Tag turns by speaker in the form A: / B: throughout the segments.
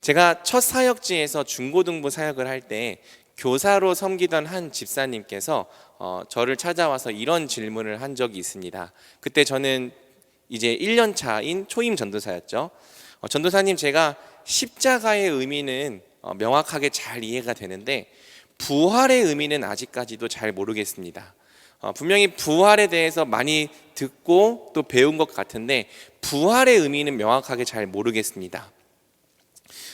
A: 제가 첫 사역지에서 중고등부 사역을 할 때 교사로 섬기던 한 집사님께서 저를 찾아와서 이런 질문을 한 적이 있습니다. 그때 저는 이제 1년 차인 초임 전도사였죠. 전도사님, 제가 십자가의 의미는 명확하게 잘 이해가 되는데 부활의 의미는 아직까지도 잘 모르겠습니다. 분명히 부활에 대해서 많이 듣고 또 배운 것 같은데 부활의 의미는 명확하게 잘 모르겠습니다.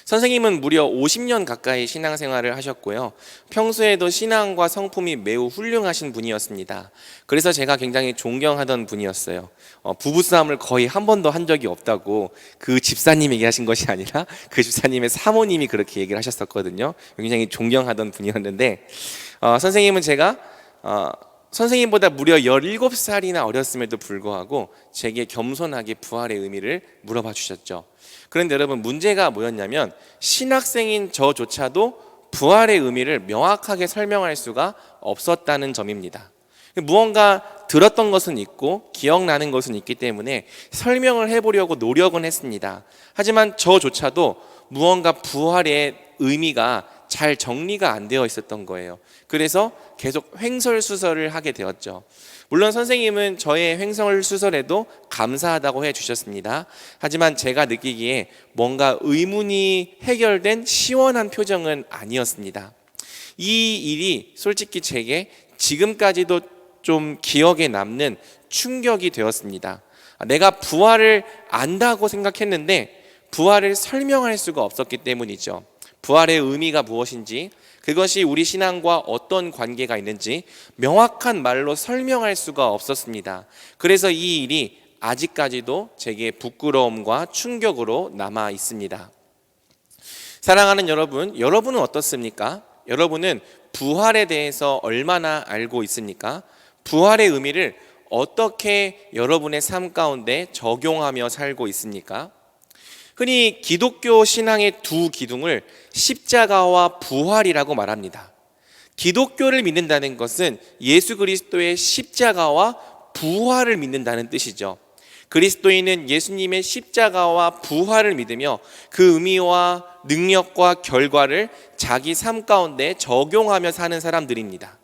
A: 선생님은 무려 50년 가까이 신앙생활을 하셨고요. 평소에도 신앙과 성품이 매우 훌륭하신 분이었습니다. 그래서 제가 굉장히 존경하던 분이었어요. 부부싸움을 거의 한 번도 한 적이 없다고 그 집사님이 얘기하신 것이 아니라 그 집사님의 사모님이 그렇게 얘기를 하셨었거든요. 굉장히 존경하던 분이었는데 선생님은 제가 선생님보다 무려 17살이나 어렸음에도 불구하고 제게 겸손하게 부활의 의미를 물어봐 주셨죠. 그런데 여러분, 문제가 뭐였냐면 신학생인 저조차도 부활의 의미를 명확하게 설명할 수가 없었다는 점입니다. 무언가 들었던 것은 있고 기억나는 것은 있기 때문에 설명을 해보려고 노력은 했습니다. 하지만 저조차도 무언가 부활의 의미가 잘 정리가 안 되어 있었던 거예요. 그래서 계속 횡설수설을 하게 되었죠. 물론 선생님은 저의 횡설수설에도 감사하다고 해주셨습니다. 하지만 제가 느끼기에 뭔가 의문이 해결된 시원한 표정은 아니었습니다. 이 일이 솔직히 제게 지금까지도 좀 기억에 남는 충격이 되었습니다. 내가 부활을 안다고 생각했는데 부활을 설명할 수가 없었기 때문이죠. 부활의 의미가 무엇인지, 그것이 우리 신앙과 어떤 관계가 있는지 명확한 말로 설명할 수가 없었습니다. 그래서 이 일이 아직까지도 제게 부끄러움과 충격으로 남아 있습니다. 사랑하는 여러분, 여러분은 어떻습니까? 여러분은 부활에 대해서 얼마나 알고 있습니까? 부활의 의미를 어떻게 여러분의 삶 가운데 적용하며 살고 있습니까? 흔히 기독교 신앙의 두 기둥을 십자가와 부활이라고 말합니다. 기독교를 믿는다는 것은 예수 그리스도의 십자가와 부활을 믿는다는 뜻이죠. 그리스도인은 예수님의 십자가와 부활을 믿으며 그 의미와 능력과 결과를 자기 삶 가운데 적용하며 사는 사람들입니다.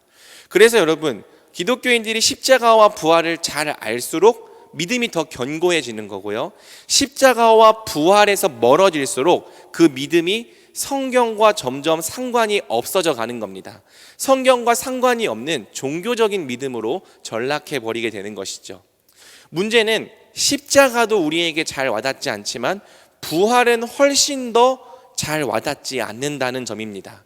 A: 그래서 여러분, 기독교인들이 십자가와 부활을 잘 알수록 믿음이 더 견고해지는 거고요. 십자가와 부활에서 멀어질수록 그 믿음이 성경과 점점 상관이 없어져 가는 겁니다. 성경과 상관이 없는 종교적인 믿음으로 전락해 버리게 되는 것이죠. 문제는 십자가도 우리에게 잘 와닿지 않지만 부활은 훨씬 더 잘 와닿지 않는다는 점입니다.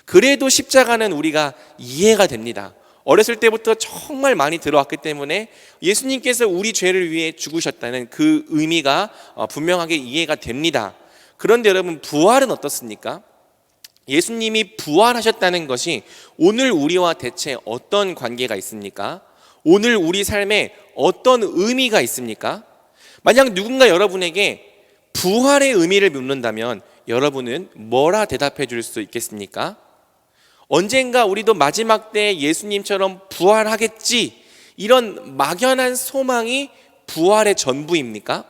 A: 그래도 십자가는 우리가 이해가 됩니다. 어렸을 때부터 정말 많이 들어왔기 때문에 예수님께서 우리 죄를 위해 죽으셨다는 그 의미가 분명하게 이해가 됩니다. 그런데 여러분, 부활은 어떻습니까? 예수님이 부활하셨다는 것이 오늘 우리와 대체 어떤 관계가 있습니까? 오늘 우리 삶에 어떤 의미가 있습니까? 만약 누군가 여러분에게 부활의 의미를 묻는다면 여러분은 뭐라 대답해 줄 수 있겠습니까? 언젠가 우리도 마지막 때 예수님처럼 부활하겠지, 이런 막연한 소망이 부활의 전부입니까?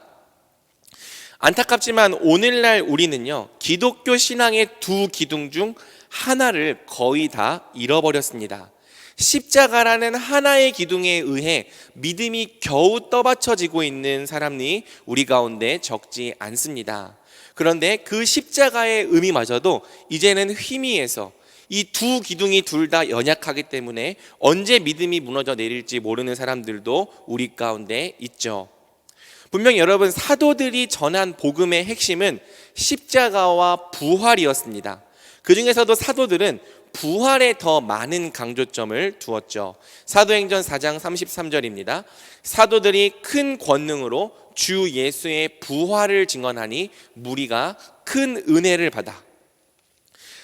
A: 안타깝지만 오늘날 우리는요, 기독교 신앙의 두 기둥 중 하나를 거의 다 잃어버렸습니다. 십자가라는 하나의 기둥에 의해 믿음이 겨우 떠받쳐지고 있는 사람이 우리 가운데 적지 않습니다. 그런데 그 십자가의 의미마저도 이제는 희미해서 이 두 기둥이 둘 다 연약하기 때문에 언제 믿음이 무너져 내릴지 모르는 사람들도 우리 가운데 있죠. 분명히 여러분, 사도들이 전한 복음의 핵심은 십자가와 부활이었습니다. 그 중에서도 사도들은 부활에 더 많은 강조점을 두었죠. 사도행전 4장 33절입니다. 사도들이 큰 권능으로 주 예수의 부활을 증언하니 무리가 큰 은혜를 받아.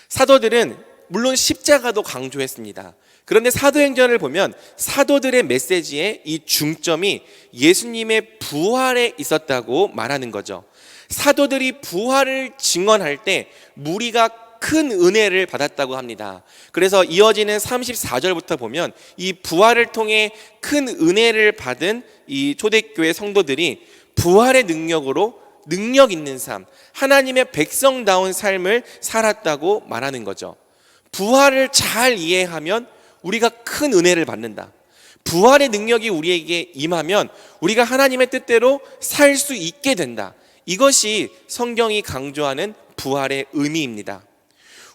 A: 사도들은 물론 십자가도 강조했습니다. 그런데 사도행전을 보면 사도들의 메시지의 이 중점이 예수님의 부활에 있었다고 말하는 거죠. 사도들이 부활을 증언할 때 무리가 큰 은혜를 받았다고 합니다. 그래서 이어지는 34절부터 보면 이 부활을 통해 큰 은혜를 받은 이 초대교회 성도들이 부활의 능력으로 능력 있는 삶, 하나님의 백성다운 삶을 살았다고 말하는 거죠. 부활을 잘 이해하면 우리가 큰 은혜를 받는다. 부활의 능력이 우리에게 임하면 우리가 하나님의 뜻대로 살 수 있게 된다. 이것이 성경이 강조하는 부활의 의미입니다.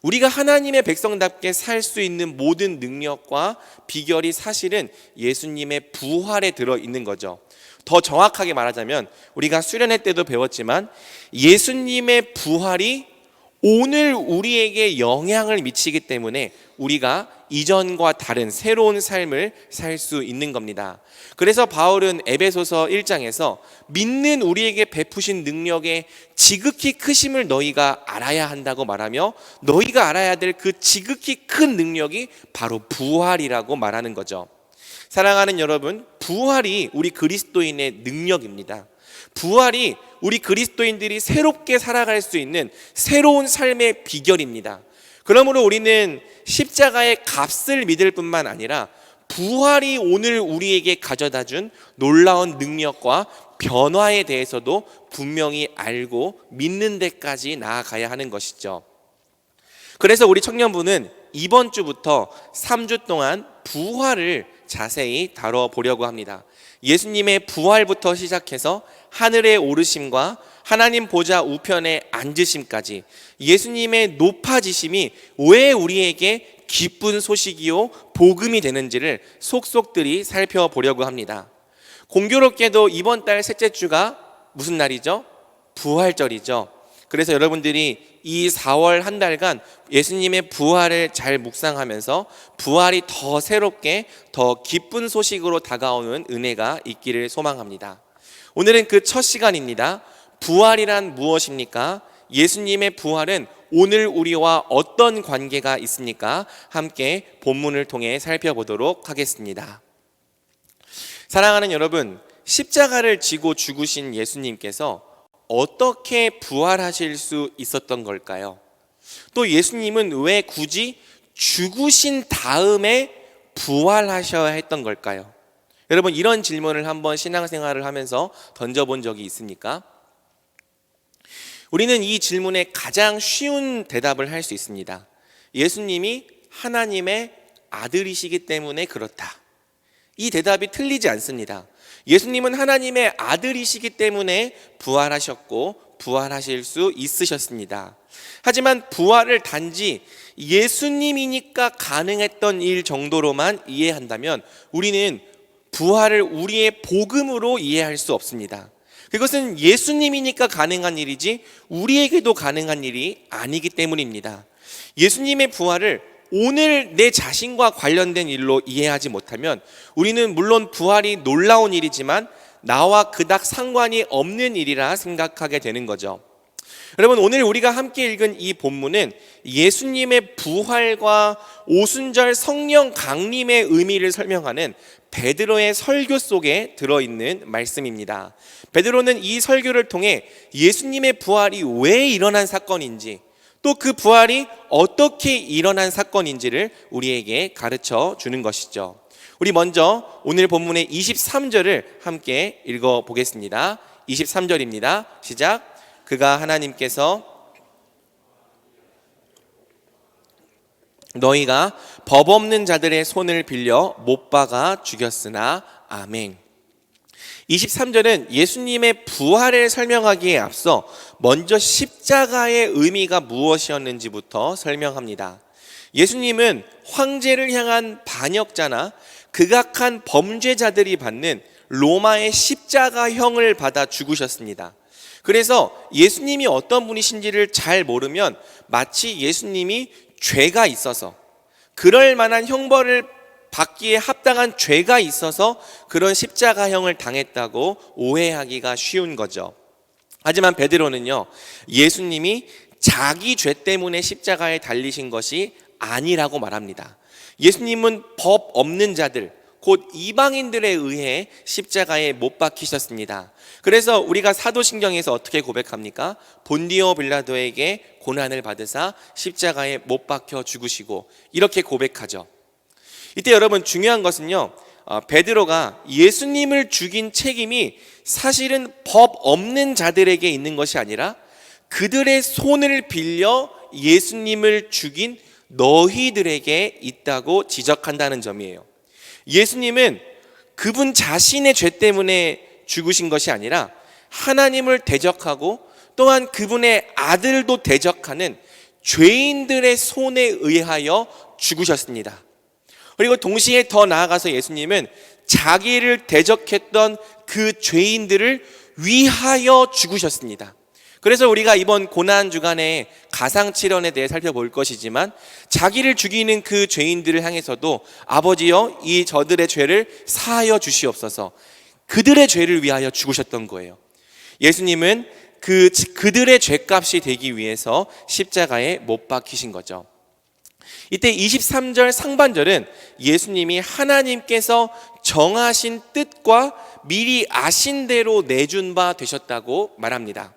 A: 우리가 하나님의 백성답게 살 수 있는 모든 능력과 비결이 사실은 예수님의 부활에 들어있는 거죠. 더 정확하게 말하자면 우리가 수련회 때도 배웠지만 예수님의 부활이 오늘 우리에게 영향을 미치기 때문에 우리가 이전과 다른 새로운 삶을 살 수 있는 겁니다. 그래서 바울은 에베소서 1장에서 믿는 우리에게 베푸신 능력의 지극히 크심을 너희가 알아야 한다고 말하며 너희가 알아야 될 그 지극히 큰 능력이 바로 부활이라고 말하는 거죠. 사랑하는 여러분, 부활이 우리 그리스도인의 능력입니다. 부활이 우리 그리스도인들이 새롭게 살아갈 수 있는 새로운 삶의 비결입니다. 그러므로 우리는 십자가의 값을 믿을 뿐만 아니라 부활이 오늘 우리에게 가져다준 놀라운 능력과 변화에 대해서도 분명히 알고 믿는 데까지 나아가야 하는 것이죠. 그래서 우리 청년부는 이번 주부터 3주 동안 부활을 자세히 다뤄보려고 합니다. 예수님의 부활부터 시작해서 하늘에 오르심과 하나님 보좌 우편에 앉으심까지 예수님의 높아지심이 왜 우리에게 기쁜 소식이요 복음이 되는지를 속속들이 살펴보려고 합니다. 공교롭게도 이번 달 셋째 주가 무슨 날이죠? 부활절이죠. 그래서 여러분들이 이 4월 한 달간 예수님의 부활을 잘 묵상하면서 부활이 더 새롭게 더 기쁜 소식으로 다가오는 은혜가 있기를 소망합니다. 오늘은 그 첫 시간입니다. 부활이란 무엇입니까? 예수님의 부활은 오늘 우리와 어떤 관계가 있습니까? 함께 본문을 통해 살펴보도록 하겠습니다. 사랑하는 여러분, 십자가를 지고 죽으신 예수님께서 어떻게 부활하실 수 있었던 걸까요? 또 예수님은 왜 굳이 죽으신 다음에 부활하셔야 했던 걸까요? 여러분, 이런 질문을 한번 신앙생활을 하면서 던져본 적이 있습니까? 우리는 이 질문에 가장 쉬운 대답을 할 수 있습니다. 예수님이 하나님의 아들이시기 때문에 그렇다. 이 대답이 틀리지 않습니다. 예수님은 하나님의 아들이시기 때문에 부활하셨고 부활하실 수 있으셨습니다. 하지만 부활을 단지 예수님이니까 가능했던 일 정도로만 이해한다면 우리는 부활을 우리의 복음으로 이해할 수 없습니다. 그것은 예수님이니까 가능한 일이지 우리에게도 가능한 일이 아니기 때문입니다. 예수님의 부활을 오늘 내 자신과 관련된 일로 이해하지 못하면 우리는 물론 부활이 놀라운 일이지만 나와 그닥 상관이 없는 일이라 생각하게 되는 거죠. 여러분, 오늘 우리가 함께 읽은 이 본문은 예수님의 부활과 오순절 성령 강림의 의미를 설명하는 베드로의 설교 속에 들어있는 말씀입니다. 베드로는 이 설교를 통해 예수님의 부활이 왜 일어난 사건인지 또 그 부활이 어떻게 일어난 사건인지를 우리에게 가르쳐 주는 것이죠. 우리 먼저 오늘 본문의 23절을 함께 읽어보겠습니다. 23절입니다. 시작. 그가 하나님께서 너희가 법 없는 자들의 손을 빌려 못 박아 죽였으나 아멘. 23절은 예수님의 부활을 설명하기에 앞서 먼저 십자가의 의미가 무엇이었는지부터 설명합니다. 예수님은 황제를 향한 반역자나 극악한 범죄자들이 받는 로마의 십자가형을 받아 죽으셨습니다. 그래서 예수님이 어떤 분이신지를 잘 모르면 마치 예수님이 죄가 있어서 그럴 만한 형벌을 받기에 합당한 죄가 있어서 그런 십자가형을 당했다고 오해하기가 쉬운 거죠. 하지만 베드로는요, 예수님이 자기 죄 때문에 십자가에 달리신 것이 아니라고 말합니다. 예수님은 법 없는 자들, 곧 이방인들에 의해 십자가에 못 박히셨습니다. 그래서 우리가 사도신경에서 어떻게 고백합니까? 본디오 빌라도에게 고난을 받으사 십자가에 못 박혀 죽으시고 이렇게 고백하죠. 이때 여러분 중요한 것은요, 베드로가 예수님을 죽인 책임이 사실은 법 없는 자들에게 있는 것이 아니라 그들의 손을 빌려 예수님을 죽인 너희들에게 있다고 지적한다는 점이에요. 예수님은 그분 자신의 죄 때문에 죽으신 것이 아니라 하나님을 대적하고 또한 그분의 아들도 대적하는 죄인들의 손에 의하여 죽으셨습니다. 그리고 동시에 더 나아가서 예수님은 자기를 대적했던 그 죄인들을 위하여 죽으셨습니다. 그래서 우리가 이번 고난주간에 가상칠언에 대해 살펴볼 것이지만 자기를 죽이는 그 죄인들을 향해서도 아버지여 이 저들의 죄를 사하여 주시옵소서, 그들의 죄를 위하여 죽으셨던 거예요. 예수님은 그들의 죄값이 되기 위해서 십자가에 못 박히신 거죠. 이때 23절 상반절은 예수님이 하나님께서 정하신 뜻과 미리 아신 대로 내준 바 되셨다고 말합니다.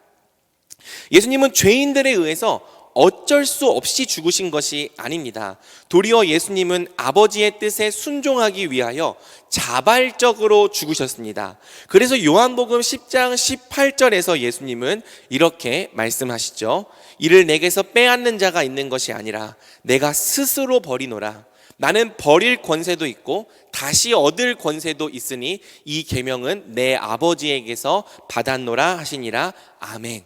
A: 예수님은 죄인들에 의해서 어쩔 수 없이 죽으신 것이 아닙니다. 도리어 예수님은 아버지의 뜻에 순종하기 위하여 자발적으로 죽으셨습니다. 그래서 요한복음 10장 18절에서 예수님은 이렇게 말씀하시죠. 이를 내게서 빼앗는 자가 있는 것이 아니라 내가 스스로 버리노라. 나는 버릴 권세도 있고 다시 얻을 권세도 있으니 이 계명은 내 아버지에게서 받았노라 하시니라. 아멘.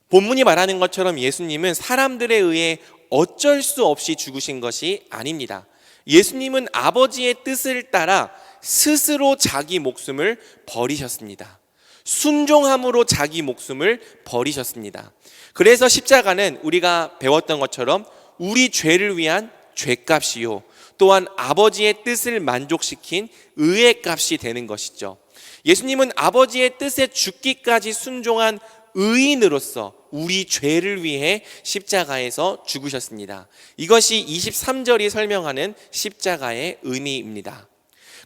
A: 본문이 말하는 것처럼 예수님은 사람들에 의해 어쩔 수 없이 죽으신 것이 아닙니다. 예수님은 아버지의 뜻을 따라 스스로 자기 목숨을 버리셨습니다. 순종함으로 자기 목숨을 버리셨습니다. 그래서 십자가는 우리가 배웠던 것처럼 우리 죄를 위한 죄값이요, 또한 아버지의 뜻을 만족시킨 의의 값이 되는 것이죠. 예수님은 아버지의 뜻에 죽기까지 순종한 의인으로서 우리 죄를 위해 십자가에서 죽으셨습니다. 이것이 23절이 설명하는 십자가의 의미입니다.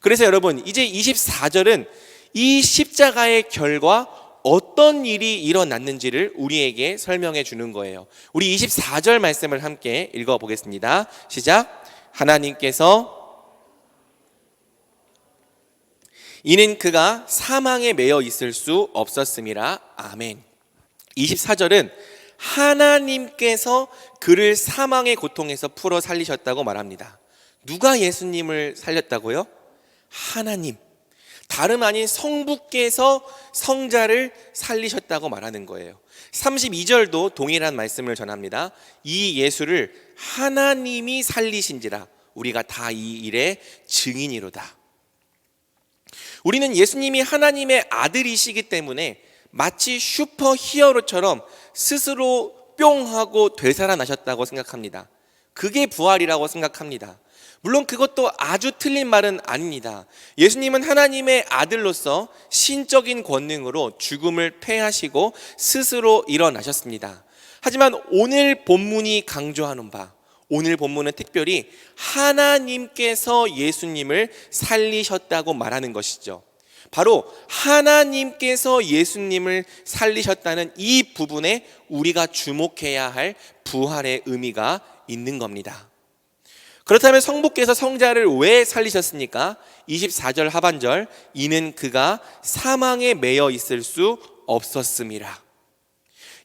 A: 그래서 여러분, 이제 24절은 이 십자가의 결과 어떤 일이 일어났는지를 우리에게 설명해 주는 거예요. 우리 24절 말씀을 함께 읽어보겠습니다. 시작. 하나님께서 이는 그가 사망에 매여 있을 수 없었음이라. 아멘. 24절은 하나님께서 그를 사망의 고통에서 풀어 살리셨다고 말합니다. 누가 예수님을 살렸다고요? 하나님, 다름 아닌 성부께서 성자를 살리셨다고 말하는 거예요. 32절도 동일한 말씀을 전합니다. 이 예수를 하나님이 살리신지라 우리가 다 이 일의 증인이로다. 우리는 예수님이 하나님의 아들이시기 때문에 마치 슈퍼 히어로처럼 스스로 뿅 하고 되살아나셨다고 생각합니다. 그게 부활이라고 생각합니다. 물론 그것도 아주 틀린 말은 아닙니다. 예수님은 하나님의 아들로서 신적인 권능으로 죽음을 패하시고 스스로 일어나셨습니다. 하지만 오늘 본문이 강조하는 바, 오늘 본문은 특별히 하나님께서 예수님을 살리셨다고 말하는 것이죠. 바로 하나님께서 예수님을 살리셨다는 이 부분에 우리가 주목해야 할 부활의 의미가 있는 겁니다. 그렇다면 성부께서 성자를 왜 살리셨습니까? 24절 하반절, 이는 그가 사망에 매여 있을 수 없었음이라.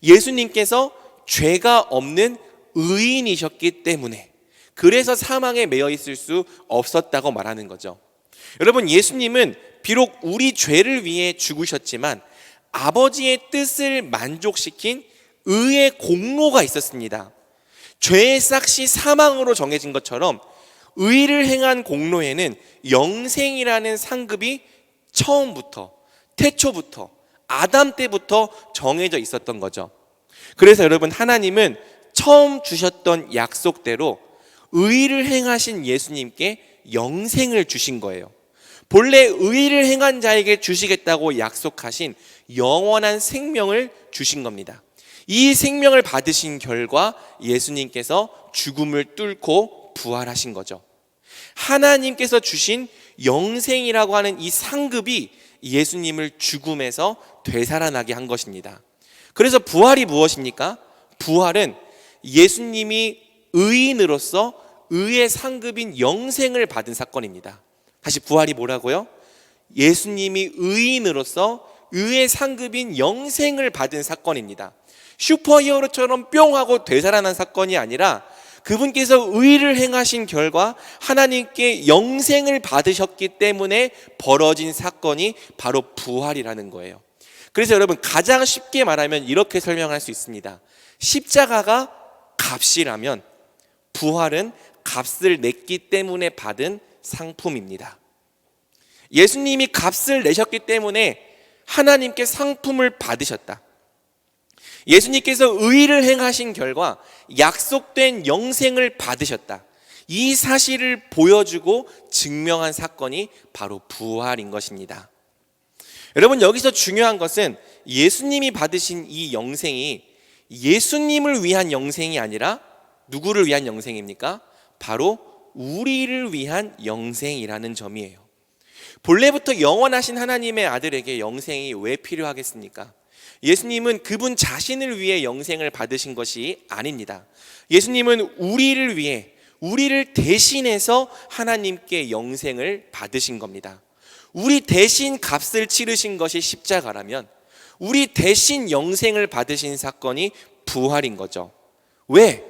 A: 예수님께서 죄가 없는 의인이셨기 때문에, 그래서 사망에 매여 있을 수 없었다고 말하는 거죠. 여러분, 예수님은 비록 우리 죄를 위해 죽으셨지만 아버지의 뜻을 만족시킨 의의 공로가 있었습니다. 죄의 싹이 사망으로 정해진 것처럼 의를 행한 공로에는 영생이라는 상급이 처음부터, 태초부터, 아담 때부터 정해져 있었던 거죠. 그래서 여러분, 하나님은 처음 주셨던 약속대로 의를 행하신 예수님께 영생을 주신 거예요. 본래 의를 행한 자에게 주시겠다고 약속하신 영원한 생명을 주신 겁니다. 이 생명을 받으신 결과 예수님께서 죽음을 뚫고 부활하신 거죠. 하나님께서 주신 영생이라고 하는 이 상급이 예수님을 죽음에서 되살아나게 한 것입니다. 그래서 부활이 무엇입니까? 부활은 예수님이 의인으로서 의의 상급인 영생을 받은 사건입니다. 다시 부활이 뭐라고요? 예수님이 의인으로서 의의 상급인 영생을 받은 사건입니다. 슈퍼히어로처럼 뿅 하고 되살아난 사건이 아니라 그분께서 의를 행하신 결과 하나님께 영생을 받으셨기 때문에 벌어진 사건이 바로 부활이라는 거예요. 그래서 여러분, 가장 쉽게 말하면 이렇게 설명할 수 있습니다. 십자가가 값이라면 부활은 값을 냈기 때문에 받은 상품입니다. 예수님이 값을 내셨기 때문에 하나님께 상품을 받으셨다. 예수님께서 의를 행하신 결과 약속된 영생을 받으셨다. 이 사실을 보여주고 증명한 사건이 바로 부활인 것입니다. 여러분, 여기서 중요한 것은 예수님이 받으신 이 영생이 예수님을 위한 영생이 아니라 누구를 위한 영생입니까? 바로 우리를 위한 영생이라는 점이에요. 본래부터 영원하신 하나님의 아들에게 영생이 왜 필요하겠습니까? 예수님은 그분 자신을 위해 영생을 받으신 것이 아닙니다. 예수님은 우리를 위해, 우리를 대신해서 하나님께 영생을 받으신 겁니다. 우리 대신 값을 치르신 것이 십자가라면 우리 대신 영생을 받으신 사건이 부활인 거죠. 왜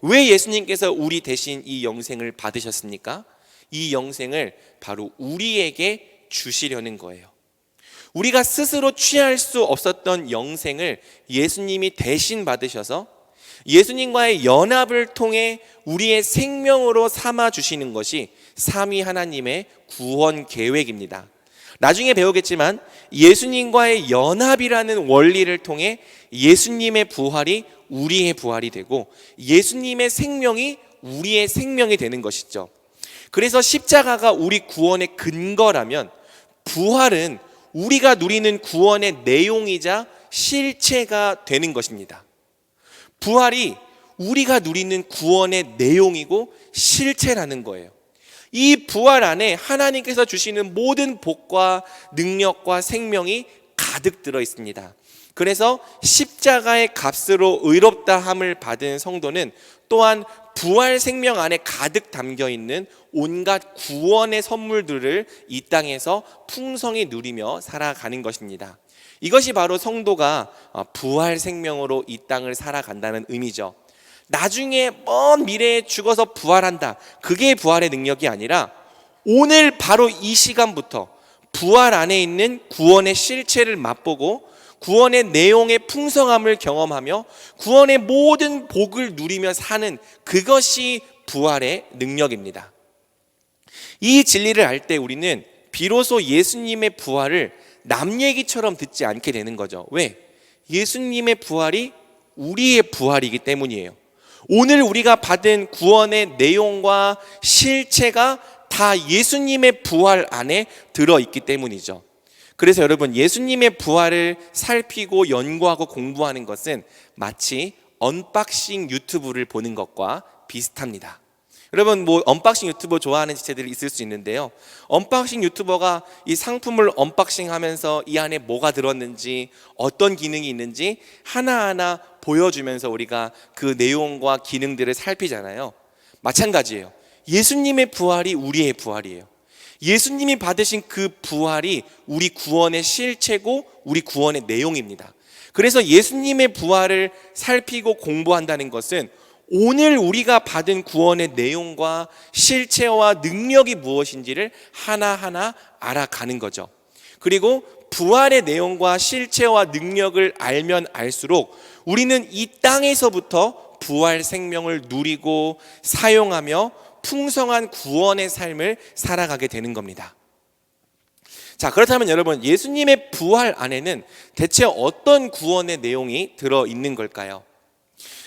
A: 예수님께서 우리 대신 이 영생을 받으셨습니까? 이 영생을 바로 우리에게 주시려는 거예요. 우리가 스스로 취할 수 없었던 영생을 예수님이 대신 받으셔서 예수님과의 연합을 통해 우리의 생명으로 삼아 주시는 것이 삼위 하나님의 구원 계획입니다. 나중에 배우겠지만 예수님과의 연합이라는 원리를 통해 예수님의 부활이 우리의 부활이 되고 예수님의 생명이 우리의 생명이 되는 것이죠. 그래서 십자가가 우리 구원의 근거라면 부활은 우리가 누리는 구원의 내용이자 실체가 되는 것입니다. 부활이 우리가 누리는 구원의 내용이고 실체라는 거예요. 이 부활 안에 하나님께서 주시는 모든 복과 능력과 생명이 가득 들어 있습니다. 그래서 십자가의 값으로 의롭다함을 받은 성도는 또한 부활 생명 안에 가득 담겨 있는 온갖 구원의 선물들을 이 땅에서 풍성히 누리며 살아가는 것입니다. 이것이 바로 성도가 부활 생명으로 이 땅을 살아간다는 의미죠. 나중에 먼 미래에 죽어서 부활한다, 그게 부활의 능력이 아니라 오늘 바로 이 시간부터 부활 안에 있는 구원의 실체를 맛보고 구원의 내용의 풍성함을 경험하며 구원의 모든 복을 누리며 사는, 그것이 부활의 능력입니다. 이 진리를 알 때 우리는 비로소 예수님의 부활을 남 얘기처럼 듣지 않게 되는 거죠. 왜? 예수님의 부활이 우리의 부활이기 때문이에요. 오늘 우리가 받은 구원의 내용과 실체가 다 예수님의 부활 안에 들어있기 때문이죠. 그래서 여러분, 예수님의 부활을 살피고 연구하고 공부하는 것은 마치 언박싱 유튜브를 보는 것과 비슷합니다. 여러분, 언박싱 유튜버 좋아하는 지체들이 있을 수 있는데요, 언박싱 유튜버가 이 상품을 언박싱하면서 이 안에 뭐가 들었는지 어떤 기능이 있는지 하나하나 보여주면서 우리가 그 내용과 기능들을 살피잖아요. 마찬가지예요. 예수님의 부활이 우리의 부활이에요. 예수님이 받으신 그 부활이 우리 구원의 실체고 우리 구원의 내용입니다. 그래서 예수님의 부활을 살피고 공부한다는 것은 오늘 우리가 받은 구원의 내용과 실체와 능력이 무엇인지를 하나하나 알아가는 거죠. 그리고 부활의 내용과 실체와 능력을 알면 알수록 우리는 이 땅에서부터 부활 생명을 누리고 사용하며 풍성한 구원의 삶을 살아가게 되는 겁니다. 자, 그렇다면 여러분, 예수님의 부활 안에는 대체 어떤 구원의 내용이 들어있는 걸까요?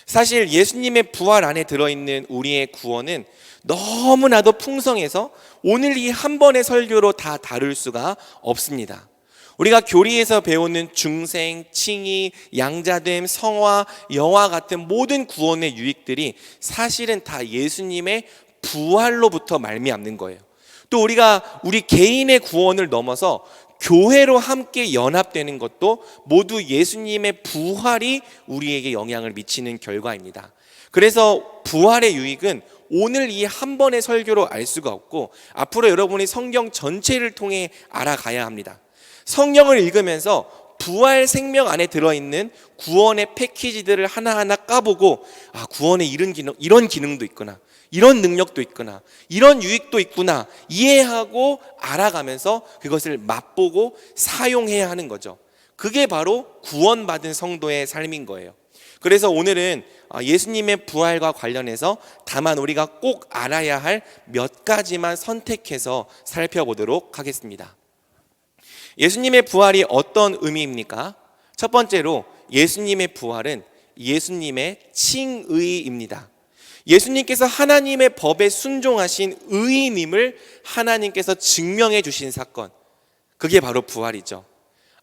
A: 사실 예수님의 부활 안에 들어있는 우리의 구원은 너무나도 풍성해서 오늘 이 한 번의 설교로 다 다룰 수가 없습니다. 우리가 교리에서 배우는 중생, 칭의, 양자됨, 성화, 영화 같은 모든 구원의 유익들이 사실은 다 예수님의 부활로부터 말미암는 거예요. 또 우리가 우리 개인의 구원을 넘어서 교회로 함께 연합되는 것도 모두 예수님의 부활이 우리에게 영향을 미치는 결과입니다. 그래서 부활의 유익은 오늘 이 한 번의 설교로 알 수가 없고 앞으로 여러분이 성경 전체를 통해 알아가야 합니다. 성경을 읽으면서 부활 생명 안에 들어있는 구원의 패키지들을 하나하나 까보고 구원에 이런 기능도 있구나, 이런 능력도 있구나, 이런 유익도 있구나 이해하고 알아가면서 그것을 맛보고 사용해야 하는 거죠. 그게 바로 구원받은 성도의 삶인 거예요. 그래서 오늘은 예수님의 부활과 관련해서 다만 우리가 꼭 알아야 할 몇 가지만 선택해서 살펴보도록 하겠습니다. 예수님의 부활이 어떤 의미입니까? 첫 번째로 예수님의 부활은 예수님의 칭의입니다. 예수님께서 하나님의 법에 순종하신 의인임을 하나님께서 증명해 주신 사건, 그게 바로 부활이죠.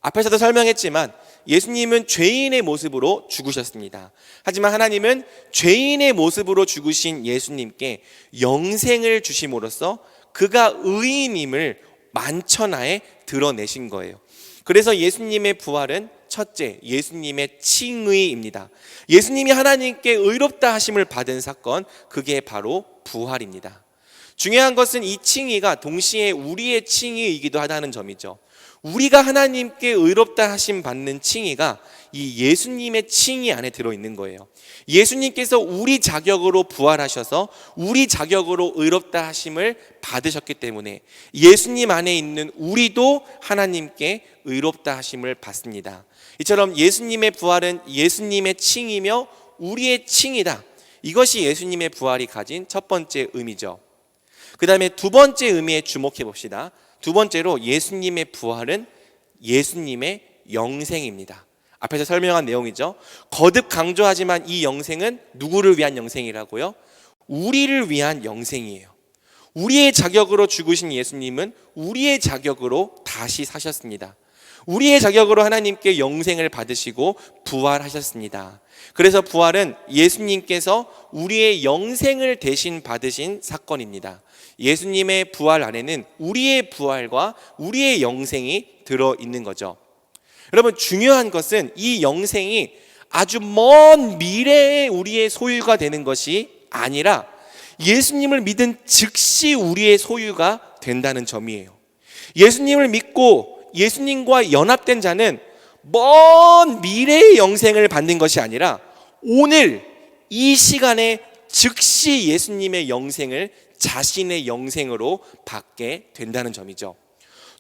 A: 앞에서도 설명했지만 예수님은 죄인의 모습으로 죽으셨습니다. 하지만 하나님은 죄인의 모습으로 죽으신 예수님께 영생을 주심으로써 그가 의인임을 만천하에 드러내신 거예요. 그래서 예수님의 부활은 첫째, 예수님의 칭의입니다. 예수님이 하나님께 의롭다 하심을 받은 사건, 그게 바로 부활입니다. 중요한 것은 이 칭의가 동시에 우리의 칭의이기도 하다는 점이죠. 우리가 하나님께 의롭다 하심 받는 칭의가 이 예수님의 칭의 안에 들어있는 거예요. 예수님께서 우리 자격으로 부활하셔서 우리 자격으로 의롭다 하심을 받으셨기 때문에 예수님 안에 있는 우리도 하나님께 의롭다 하심을 받습니다. 이처럼 예수님의 부활은 예수님의 칭이며 우리의 칭이다. 이것이 예수님의 부활이 가진 첫 번째 의미죠. 그 다음에 두 번째 의미에 주목해 봅시다. 두 번째로 예수님의 부활은 예수님의 영생입니다. 앞에서 설명한 내용이죠. 거듭 강조하지만 이 영생은 누구를 위한 영생이라고요? 우리를 위한 영생이에요. 우리의 자격으로 죽으신 예수님은 우리의 자격으로 다시 사셨습니다. 우리의 자격으로 하나님께 영생을 받으시고 부활하셨습니다. 그래서 부활은 예수님께서 우리의 영생을 대신 받으신 사건입니다. 예수님의 부활 안에는 우리의 부활과 우리의 영생이 들어있는 거죠. 여러분, 중요한 것은 이 영생이 아주 먼 미래에 우리의 소유가 되는 것이 아니라 예수님을 믿은 즉시 우리의 소유가 된다는 점이에요. 예수님을 믿고 예수님과 연합된 자는 먼 미래의 영생을 받는 것이 아니라 오늘 이 시간에 즉시 예수님의 영생을 자신의 영생으로 받게 된다는 점이죠.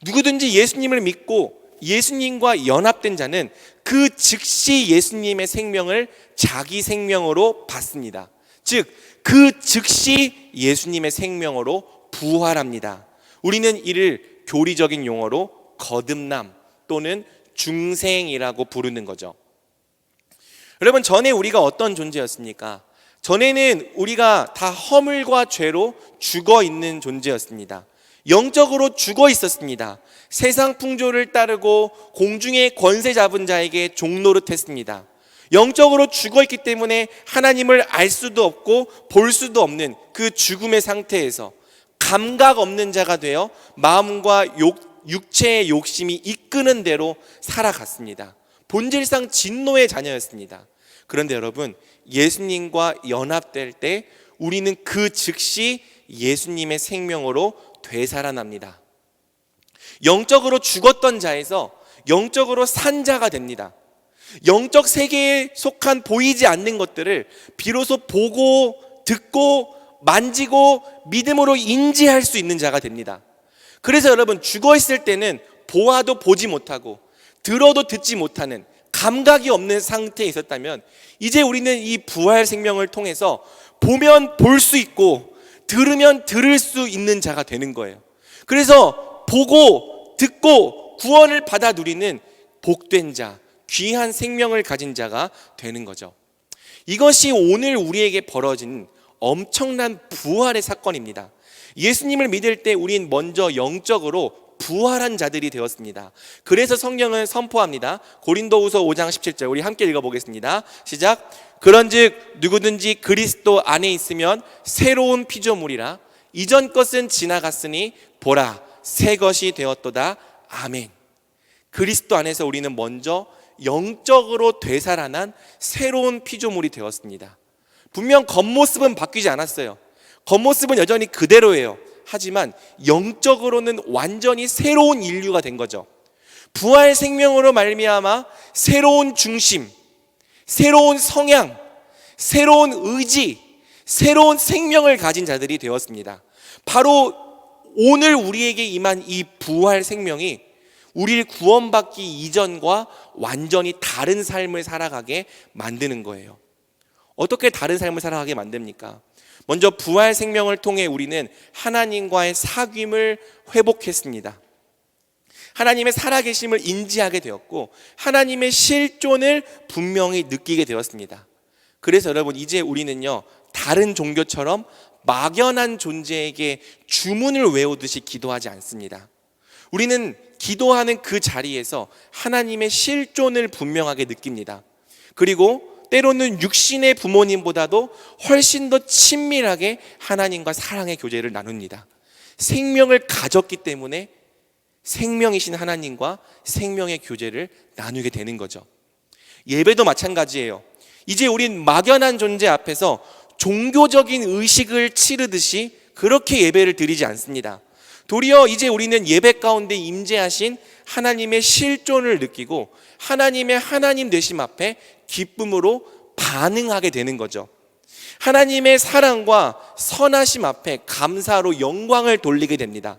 A: 누구든지 예수님을 믿고 예수님과 연합된 자는 그 즉시 예수님의 생명을 자기 생명으로 받습니다. 즉, 그 즉시 예수님의 생명으로 부활합니다. 우리는 이를 교리적인 용어로 거듭남 또는 중생이라고 부르는 거죠. 여러분, 전에 우리가 어떤 존재였습니까? 전에는 우리가 다 허물과 죄로 죽어 있는 존재였습니다. 영적으로 죽어 있었습니다. 세상 풍조를 따르고 공중의 권세 잡은 자에게 종노릇했습니다. 영적으로 죽어 있기 때문에 하나님을 알 수도 없고 볼 수도 없는 그 죽음의 상태에서 감각 없는 자가 되어 마음과 육체의 욕심이 이끄는 대로 살아갔습니다. 본질상 진노의 자녀였습니다. 그런데 여러분, 예수님과 연합될 때 우리는 그 즉시 예수님의 생명으로 되살아납니다. 영적으로 죽었던 자에서 영적으로 산 자가 됩니다. 영적 세계에 속한 보이지 않는 것들을 비로소 보고 듣고 만지고 믿음으로 인지할 수 있는 자가 됩니다. 그래서 여러분, 죽어 있을 때는 보아도 보지 못하고 들어도 듣지 못하는 감각이 없는 상태에 있었다면 이제 우리는 이 부활 생명을 통해서 보면 볼 수 있고 들으면 들을 수 있는 자가 되는 거예요. 그래서 보고 듣고 구원을 받아 누리는 복된 자, 귀한 생명을 가진 자가 되는 거죠. 이것이 오늘 우리에게 벌어진 엄청난 부활의 사건입니다. 예수님을 믿을 때 우린 먼저 영적으로 부활한 자들이 되었습니다. 그래서 성경은 선포합니다. 고린도후서 5장 17절 우리 함께 읽어보겠습니다. 시작. 그런즉 누구든지 그리스도 안에 있으면 새로운 피조물이라 이전 것은 지나갔으니 보라 새 것이 되었도다. 아멘. 그리스도 안에서 우리는 먼저 영적으로 되살아난 새로운 피조물이 되었습니다. 분명 겉모습은 바뀌지 않았어요. 겉모습은 여전히 그대로예요. 하지만 영적으로는 완전히 새로운 인류가 된 거죠. 부활 생명으로 말미암아 새로운 중심, 새로운 성향, 새로운 의지, 새로운 생명을 가진 자들이 되었습니다. 바로 오늘 우리에게 임한 이 부활 생명이 우리를 구원받기 이전과 완전히 다른 삶을 살아가게 만드는 거예요. 어떻게 다른 삶을 살아가게 만듭니까? 먼저 부활 생명을 통해 우리는 하나님과의 사귐을 회복했습니다. 하나님의 살아계심을 인지하게 되었고 하나님의 실존을 분명히 느끼게 되었습니다. 그래서 여러분, 이제 우리는요, 다른 종교처럼 막연한 존재에게 주문을 외우듯이 기도하지 않습니다. 우리는 기도하는 그 자리에서 하나님의 실존을 분명하게 느낍니다. 그리고 때로는 육신의 부모님보다도 훨씬 더 친밀하게 하나님과 사랑의 교제를 나눕니다. 생명을 가졌기 때문에 생명이신 하나님과 생명의 교제를 나누게 되는 거죠. 예배도 마찬가지예요. 이제 우린 막연한 존재 앞에서 종교적인 의식을 치르듯이 그렇게 예배를 드리지 않습니다. 도리어 이제 우리는 예배 가운데 임재하신 하나님의 실존을 느끼고 하나님의 하나님 되심 앞에 기쁨으로 반응하게 되는 거죠. 하나님의 사랑과 선하심 앞에 감사로 영광을 돌리게 됩니다.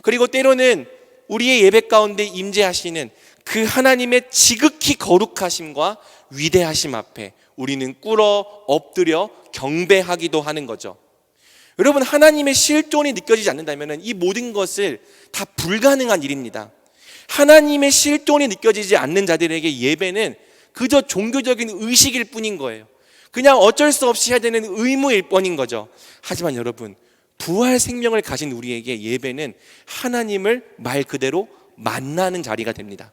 A: 그리고 때로는 우리의 예배 가운데 임재하시는 그 하나님의 지극히 거룩하심과 위대하심 앞에 우리는 꿇어 엎드려 경배하기도 하는 거죠. 여러분, 하나님의 실존이 느껴지지 않는다면 이 모든 것을 다 불가능한 일입니다. 하나님의 실존이 느껴지지 않는 자들에게 예배는 그저 종교적인 의식일 뿐인 거예요. 그냥 어쩔 수 없이 해야 되는 의무일 뻔인 거죠. 하지만 여러분, 부활 생명을 가진 우리에게 예배는 하나님을 말 그대로 만나는 자리가 됩니다.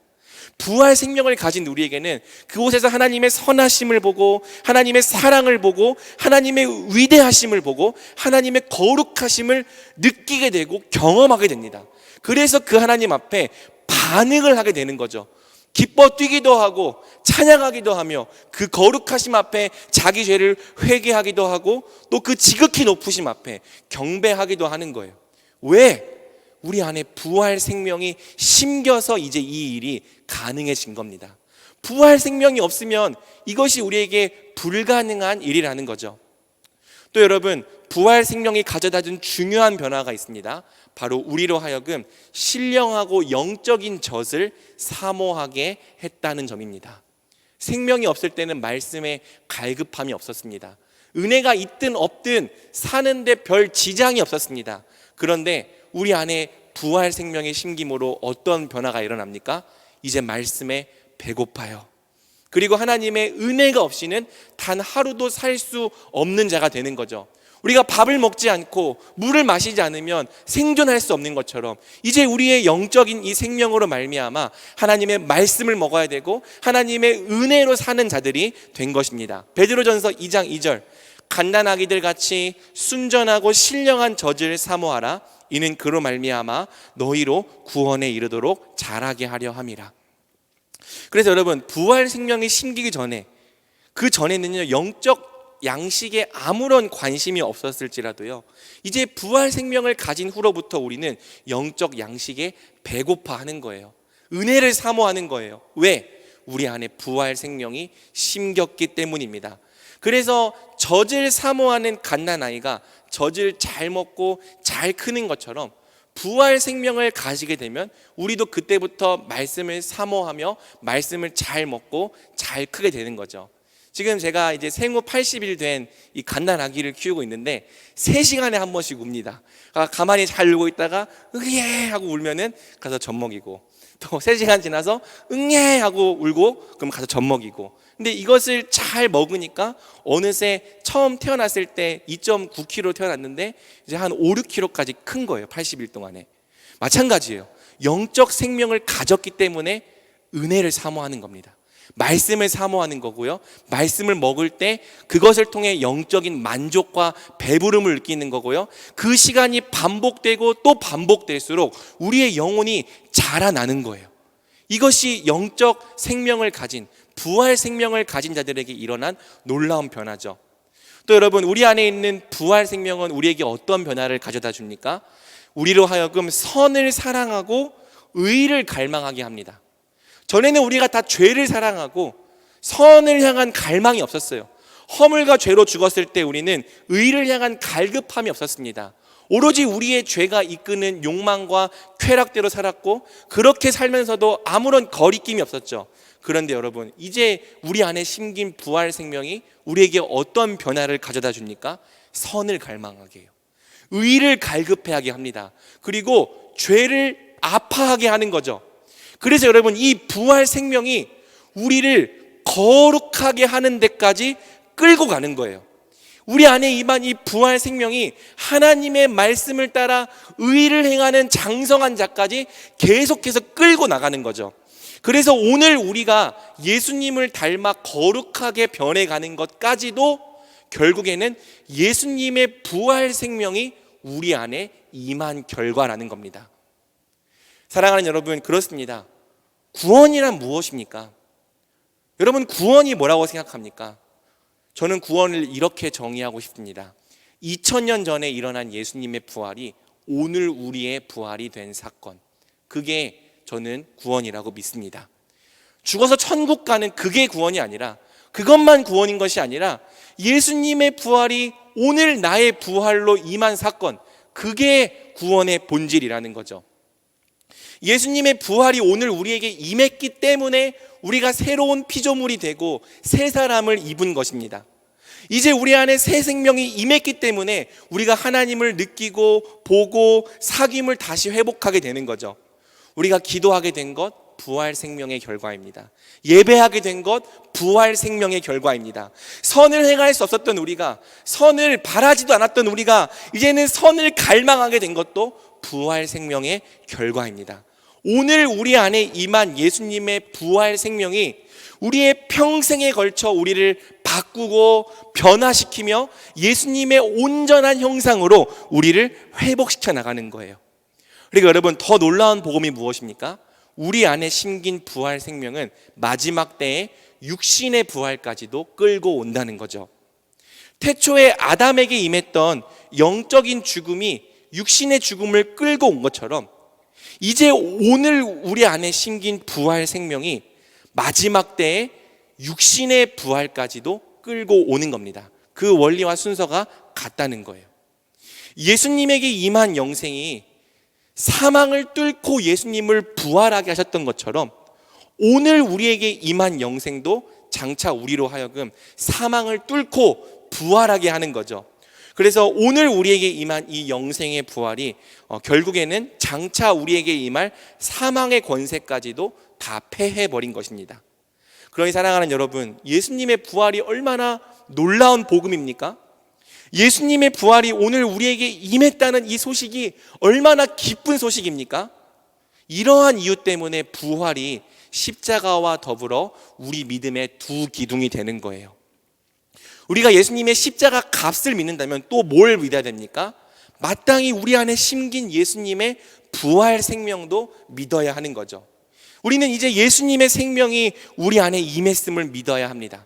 A: 부활 생명을 가진 우리에게는 그곳에서 하나님의 선하심을 보고 하나님의 사랑을 보고 하나님의 위대하심을 보고 하나님의 거룩하심을 느끼게 되고 경험하게 됩니다. 그래서 그 하나님 앞에 반응을 하게 되는 거죠. 기뻐 뛰기도 하고 찬양하기도 하며 그 거룩하심 앞에 자기 죄를 회개하기도 하고 또 그 지극히 높으심 앞에 경배하기도 하는 거예요. 왜? 우리 안에 부활 생명이 심겨서 이제 이 일이 가능해진 겁니다. 부활 생명이 없으면 이것이 우리에게 불가능한 일이라는 거죠. 또 여러분, 부활 생명이 가져다준 중요한 변화가 있습니다. 바로 우리로 하여금 신령하고 영적인 젖을 사모하게 했다는 점입니다. 생명이 없을 때는 말씀에 갈급함이 없었습니다. 은혜가 있든 없든 사는데 별 지장이 없었습니다. 그런데 우리 안에 부활 생명의 심김으로 어떤 변화가 일어납니까? 이제 말씀에 배고파요. 그리고 하나님의 은혜가 없이는 단 하루도 살 수 없는 자가 되는 거죠. 우리가 밥을 먹지 않고 물을 마시지 않으면 생존할 수 없는 것처럼 이제 우리의 영적인 이 생명으로 말미암아 하나님의 말씀을 먹어야 되고 하나님의 은혜로 사는 자들이 된 것입니다. 베드로전서 2장 2절, 갓난아기들 같이 순전하고 신령한 젖을 사모하라. 이는 그로 말미암아 너희로 구원에 이르도록 자라게 하려 함이라. 그래서 여러분, 부활 생명이 심기기 전에, 그 전에는요, 영적 양식에 아무런 관심이 없었을지라도요, 이제 부활 생명을 가진 후로부터 우리는 영적 양식에 배고파하는 거예요. 은혜를 사모하는 거예요. 왜? 우리 안에 부활 생명이 심겼기 때문입니다. 그래서 젖을 사모하는 갓난아이가 젖을 잘 먹고 잘 크는 것처럼 부활 생명을 가지게 되면 우리도 그때부터 말씀을 사모하며 말씀을 잘 먹고 잘 크게 되는 거죠. 지금 제가 이제 생후 80일 된 이 갓난아기를 키우고 있는데 3시간에 한 번씩 웁니다. 가만히 잘 울고 있다가 으예 하고 울면은 가서 젖 먹이고, 또 3시간 지나서 응예 하고 울고 그럼 가서 젖 먹이고. 근데 이것을 잘 먹으니까 어느새 처음 태어났을 때 2.9kg 태어났는데 이제 한 5, 6kg까지 큰 거예요. 80일 동안에. 마찬가지예요. 영적 생명을 가졌기 때문에 은혜를 사모하는 겁니다. 말씀을 사모하는 거고요. 말씀을 먹을 때 그것을 통해 영적인 만족과 배부름을 느끼는 거고요. 그 시간이 반복되고 또 반복될수록 우리의 영혼이 자라나는 거예요. 이것이 영적 생명을 가진, 부활 생명을 가진 자들에게 일어난 놀라운 변화죠. 또 여러분, 우리 안에 있는 부활 생명은 우리에게 어떤 변화를 가져다 줍니까? 우리로 하여금 선을 사랑하고 의를 갈망하게 합니다. 전에는 우리가 다 죄를 사랑하고 선을 향한 갈망이 없었어요. 허물과 죄로 죽었을 때 우리는 의를 향한 갈급함이 없었습니다. 오로지 우리의 죄가 이끄는 욕망과 쾌락대로 살았고, 그렇게 살면서도 아무런 거리낌이 없었죠. 그런데 여러분, 이제 우리 안에 심긴 부활 생명이 우리에게 어떤 변화를 가져다 줍니까? 선을 갈망하게 해요. 의를 갈급해하게 합니다. 그리고 죄를 아파하게 하는 거죠. 그래서 여러분, 이 부활 생명이 우리를 거룩하게 하는 데까지 끌고 가는 거예요. 우리 안에 임한 이 부활 생명이 하나님의 말씀을 따라 의를 행하는 장성한 자까지 계속해서 끌고 나가는 거죠. 그래서 오늘 우리가 예수님을 닮아 거룩하게 변해가는 것까지도 결국에는 예수님의 부활 생명이 우리 안에 임한 결과라는 겁니다. 사랑하는 여러분, 그렇습니다. 구원이란 무엇입니까? 여러분, 구원이 뭐라고 생각합니까? 저는 구원을 이렇게 정의하고 싶습니다. 2000년 전에 일어난 예수님의 부활이 오늘 우리의 부활이 된 사건, 그게 저는 구원이라고 믿습니다. 죽어서 천국 가는 그게 구원이 아니라, 그것만 구원인 것이 아니라 예수님의 부활이 오늘 나의 부활로 임한 사건, 그게 구원의 본질이라는 거죠. 예수님의 부활이 오늘 우리에게 임했기 때문에 우리가 새로운 피조물이 되고 새 사람을 입은 것입니다. 이제 우리 안에 새 생명이 임했기 때문에 우리가 하나님을 느끼고 보고 사귐을 다시 회복하게 되는 거죠. 우리가 기도하게 된 것, 부활 생명의 결과입니다. 예배하게 된 것, 부활 생명의 결과입니다. 선을 행할 수 없었던 우리가, 선을 바라지도 않았던 우리가 이제는 선을 갈망하게 된 것도 부활 생명의 결과입니다. 오늘 우리 안에 임한 예수님의 부활 생명이 우리의 평생에 걸쳐 우리를 바꾸고 변화시키며 예수님의 온전한 형상으로 우리를 회복시켜 나가는 거예요. 그리고 여러분, 더 놀라운 복음이 무엇입니까? 우리 안에 심긴 부활 생명은 마지막 때에 육신의 부활까지도 끌고 온다는 거죠. 태초에 아담에게 임했던 영적인 죽음이 육신의 죽음을 끌고 온 것처럼, 이제 오늘 우리 안에 심긴 부활 생명이 마지막 때에 육신의 부활까지도 끌고 오는 겁니다. 그 원리와 순서가 같다는 거예요. 예수님에게 임한 영생이 사망을 뚫고 예수님을 부활하게 하셨던 것처럼, 오늘 우리에게 임한 영생도 장차 우리로 하여금 사망을 뚫고 부활하게 하는 거죠. 그래서 오늘 우리에게 임한 이 영생의 부활이 결국에는 장차 우리에게 임할 사망의 권세까지도 다 패해버린 것입니다. 그러니 사랑하는 여러분, 예수님의 부활이 얼마나 놀라운 복음입니까? 예수님의 부활이 오늘 우리에게 임했다는 이 소식이 얼마나 기쁜 소식입니까? 이러한 이유 때문에 부활이 십자가와 더불어 우리 믿음의 두 기둥이 되는 거예요. 우리가 예수님의 십자가 값을 믿는다면 또 뭘 믿어야 됩니까? 마땅히 우리 안에 심긴 예수님의 부활 생명도 믿어야 하는 거죠. 우리는 이제 예수님의 생명이 우리 안에 임했음을 믿어야 합니다.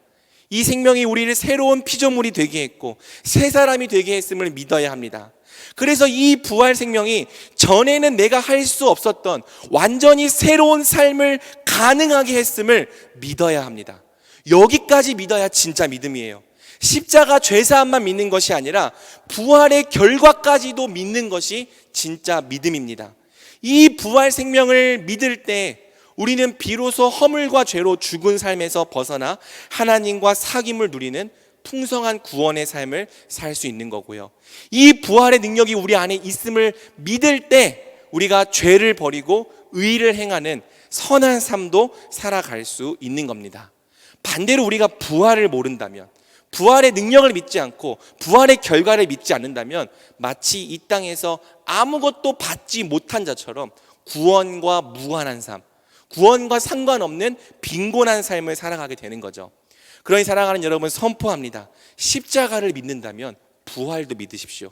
A: 이 생명이 우리를 새로운 피조물이 되게 했고 새 사람이 되게 했음을 믿어야 합니다. 그래서 이 부활 생명이 전에는 내가 할 수 없었던 완전히 새로운 삶을 가능하게 했음을 믿어야 합니다. 여기까지 믿어야 진짜 믿음이에요. 십자가 죄사함만 믿는 것이 아니라 부활의 결과까지도 믿는 것이 진짜 믿음입니다. 이 부활 생명을 믿을 때 우리는 비로소 허물과 죄로 죽은 삶에서 벗어나 하나님과 사귐을 누리는 풍성한 구원의 삶을 살 수 있는 거고요. 이 부활의 능력이 우리 안에 있음을 믿을 때 우리가 죄를 버리고 의를 행하는 선한 삶도 살아갈 수 있는 겁니다. 반대로 우리가 부활을 모른다면, 부활의 능력을 믿지 않고 부활의 결과를 믿지 않는다면 마치 이 땅에서 아무것도 받지 못한 자처럼 구원과 무관한 삶, 구원과 상관없는 빈곤한 삶을 살아가게 되는 거죠. 그러니 사랑하는 여러분, 선포합니다. 십자가를 믿는다면 부활도 믿으십시오.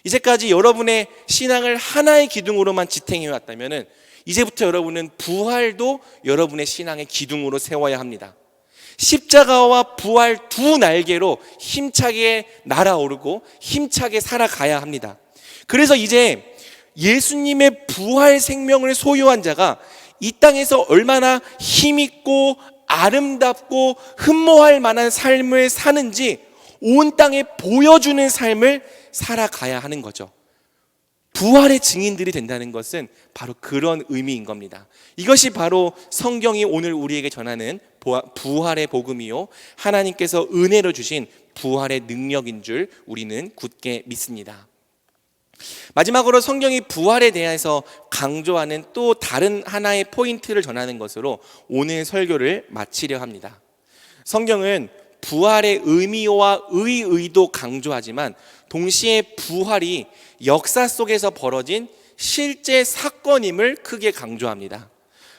A: 이제까지 여러분의 신앙을 하나의 기둥으로만 지탱해 왔다면 이제부터 여러분은 부활도 여러분의 신앙의 기둥으로 세워야 합니다. 십자가와 부활 두 날개로 힘차게 날아오르고 힘차게 살아가야 합니다. 그래서 이제 예수님의 부활 생명을 소유한 자가 이 땅에서 얼마나 힘있고 아름답고 흠모할 만한 삶을 사는지 온 땅에 보여주는 삶을 살아가야 하는 거죠. 부활의 증인들이 된다는 것은 바로 그런 의미인 겁니다. 이것이 바로 성경이 오늘 우리에게 전하는 부활의 복음이요, 하나님께서 은혜로 주신 부활의 능력인 줄 우리는 굳게 믿습니다. 마지막으로 성경이 부활에 대해서 강조하는 또 다른 하나의 포인트를 전하는 것으로 오늘 설교를 마치려 합니다. 성경은 부활의 의미와 의의도 강조하지만 동시에 부활이 역사 속에서 벌어진 실제 사건임을 크게 강조합니다.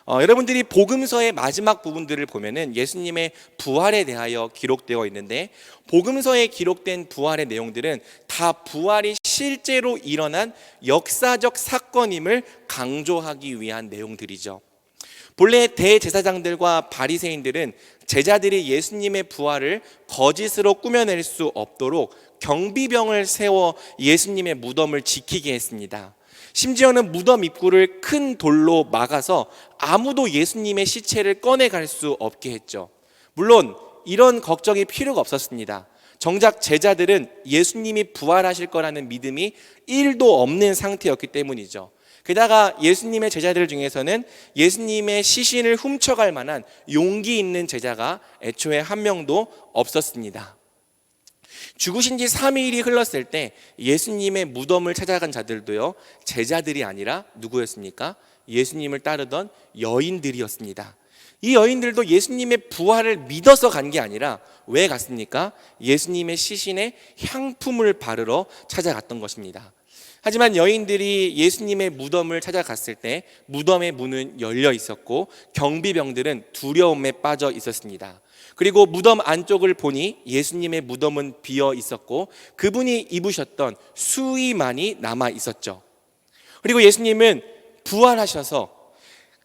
A: 여러분들이 복음서의 마지막 부분들을 보면은 예수님의 부활에 대하여 기록되어 있는데, 복음서에 기록된 부활의 내용들은 다 부활이 실제로 일어난 역사적 사건임을 강조하기 위한 내용들이죠. 본래 대제사장들과 바리새인들은 제자들이 예수님의 부활을 거짓으로 꾸며낼 수 없도록 경비병을 세워 예수님의 무덤을 지키게 했습니다. 심지어는 무덤 입구를 큰 돌로 막아서 아무도 예수님의 시체를 꺼내갈 수 없게 했죠. 물론 이런 걱정이 필요가 없었습니다. 정작 제자들은 예수님이 부활하실 거라는 믿음이 1도 없는 상태였기 때문이죠. 게다가 예수님의 제자들 중에서는 예수님의 시신을 훔쳐갈 만한 용기 있는 제자가 애초에 한 명도 없었습니다. 죽으신 지 3일이 흘렀을 때 예수님의 무덤을 찾아간 자들도요, 제자들이 아니라 누구였습니까? 예수님을 따르던 여인들이었습니다. 이 여인들도 예수님의 부활을 믿어서 간 게 아니라 왜 갔습니까? 예수님의 시신에 향품을 바르러 찾아갔던 것입니다. 하지만 여인들이 예수님의 무덤을 찾아갔을 때 무덤의 문은 열려 있었고 경비병들은 두려움에 빠져 있었습니다. 그리고 무덤 안쪽을 보니 예수님의 무덤은 비어 있었고 그분이 입으셨던 수의만이 남아 있었죠. 그리고 예수님은 부활하셔서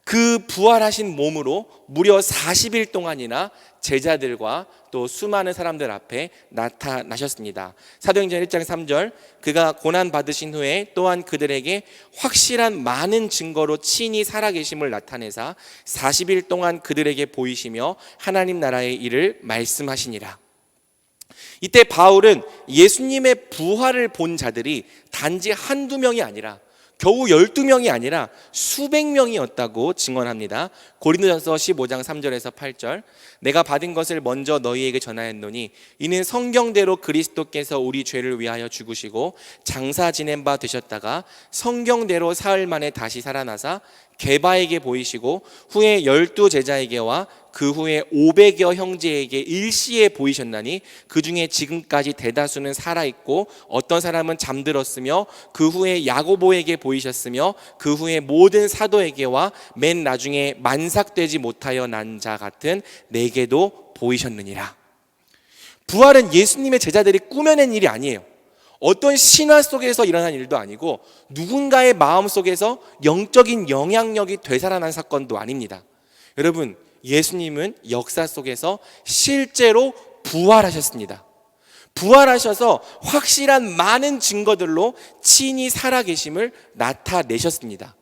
A: 그 부활하신 몸으로 무려 40일 동안이나 제자들과 또 수많은 사람들 앞에 나타나셨습니다. 사도행전 1장 3절, 그가 고난 받으신 후에 또한 그들에게 확실한 많은 증거로 친히 살아계심을 나타내사 40일 동안 그들에게 보이시며 하나님 나라의 일을 말씀하시니라. 이때 바울은 예수님의 부활을 본 자들이 단지 한두 명이 아니라 겨우 12명이 아니라 수백 명이었다고 증언합니다. 고린도전서 15장 3절에서 8절, 내가 받은 것을 먼저 너희에게 전하였노니 이는 성경대로 그리스도께서 우리 죄를 위하여 죽으시고 장사 지낸 바 되셨다가 성경대로 사흘 만에 다시 살아나사 게바에게 보이시고 후에 12 제자에게와 그 후에 500여 형제에게 일시에 보이셨나니 그 중에 지금까지 대다수는 살아있고 어떤 사람은 잠들었으며 그 후에 야고보에게 보이셨으며 그 후에 모든 사도에게와 맨 나중에 만삭되지 못하여 난 자 같은 내게도 보이셨느니라. 부활은 예수님의 제자들이 꾸며낸 일이 아니에요. 어떤 신화 속에서 일어난 일도 아니고 누군가의 마음속에서 영적인 영향력이 되살아난 사건도 아닙니다. 여러분, 예수님은 역사 속에서 실제로 부활하셨습니다. 부활하셔서 확실한 많은 증거들로 친히 살아계심을 나타내셨습니다.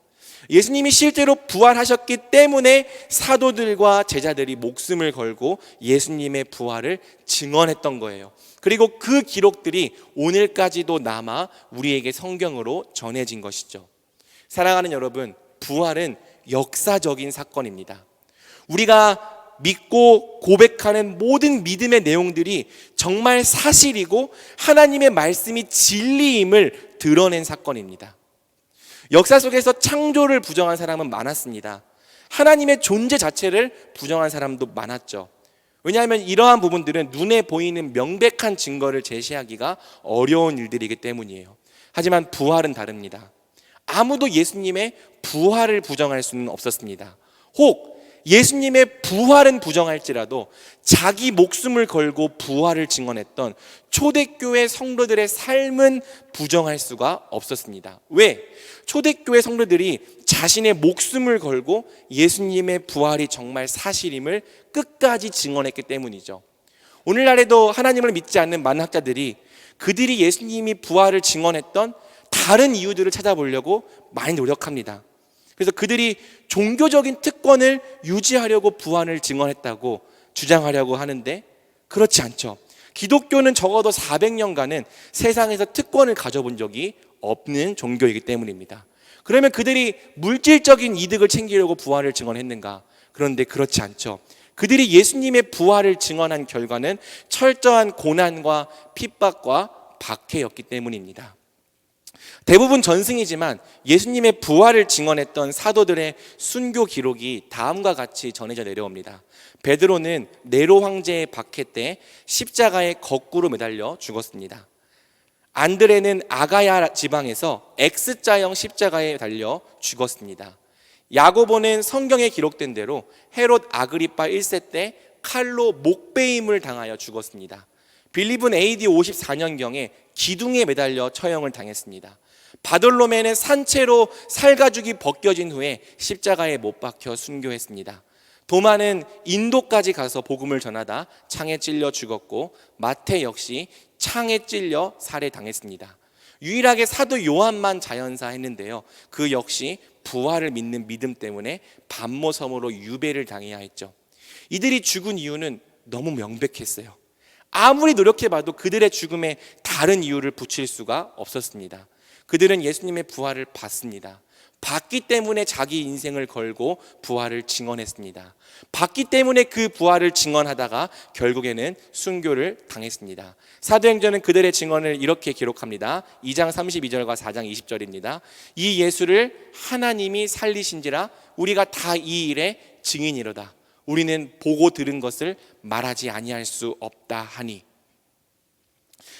A: 예수님이 실제로 부활하셨기 때문에 사도들과 제자들이 목숨을 걸고 예수님의 부활을 증언했던 거예요. 그리고 그 기록들이 오늘까지도 남아 우리에게 성경으로 전해진 것이죠. 사랑하는 여러분, 부활은 역사적인 사건입니다. 우리가 믿고 고백하는 모든 믿음의 내용들이 정말 사실이고 하나님의 말씀이 진리임을 드러낸 사건입니다. 역사 속에서 창조를 부정한 사람은 많았습니다. 하나님의 존재 자체를 부정한 사람도 많았죠. 왜냐하면 이러한 부분들은 눈에 보이는 명백한 증거를 제시하기가 어려운 일들이기 때문이에요. 하지만 부활은 다릅니다. 아무도 예수님의 부활을 부정할 수는 없었습니다. 혹 예수님의 부활은 부정할지라도 자기 목숨을 걸고 부활을 증언했던 초대교회 성도들의 삶은 부정할 수가 없었습니다. 왜? 초대교회 성도들이 자신의 목숨을 걸고 예수님의 부활이 정말 사실임을 끝까지 증언했기 때문이죠. 오늘날에도 하나님을 믿지 않는 많은 학자들이 그들이 예수님이 부활을 증언했던 다른 이유들을 찾아보려고 많이 노력합니다. 그래서 그들이 종교적인 특권을 유지하려고 부활을 증언했다고 주장하려고 하는데 그렇지 않죠. 기독교는 적어도 400년간은 세상에서 특권을 가져본 적이 없는 종교이기 때문입니다. 그러면 그들이 물질적인 이득을 챙기려고 부활을 증언했는가? 그런데 그렇지 않죠. 그들이 예수님의 부활을 증언한 결과는 철저한 고난과 핍박과 박해였기 때문입니다. 대부분 전승이지만 예수님의 부활을 증언했던 사도들의 순교 기록이 다음과 같이 전해져 내려옵니다. 베드로는 네로 황제의 박해 때 십자가에 거꾸로 매달려 죽었습니다. 안드레는 아가야 지방에서 X자형 십자가에 달려 죽었습니다. 야고보는 성경에 기록된 대로 헤롯 아그리파 1세 때 칼로 목베임을 당하여 죽었습니다. 빌립은 AD 54년경에 기둥에 매달려 처형을 당했습니다. 바돌로메는 산채로 살가죽이 벗겨진 후에 십자가에 못 박혀 순교했습니다. 도마는 인도까지 가서 복음을 전하다 창에 찔려 죽었고 마태 역시 창에 찔려 살해당했습니다. 유일하게 사도 요한만 자연사 했는데요, 그 역시 부활을 믿는 믿음 때문에 반모섬으로 유배를 당해야 했죠. 이들이 죽은 이유는 너무 명백했어요. 아무리 노력해봐도 그들의 죽음에 다른 이유를 붙일 수가 없었습니다. 그들은 예수님의 부활을 봤습니다. 봤기 때문에 자기 인생을 걸고 부활을 증언했습니다. 봤기 때문에 그 부활을 증언하다가 결국에는 순교를 당했습니다. 사도행전은 그들의 증언을 이렇게 기록합니다. 2장 32절과 4장 20절입니다. 이 예수를 하나님이 살리신지라 우리가 다 이 일의 증인이로다. 우리는 보고 들은 것을 말하지 아니할 수 없다 하니.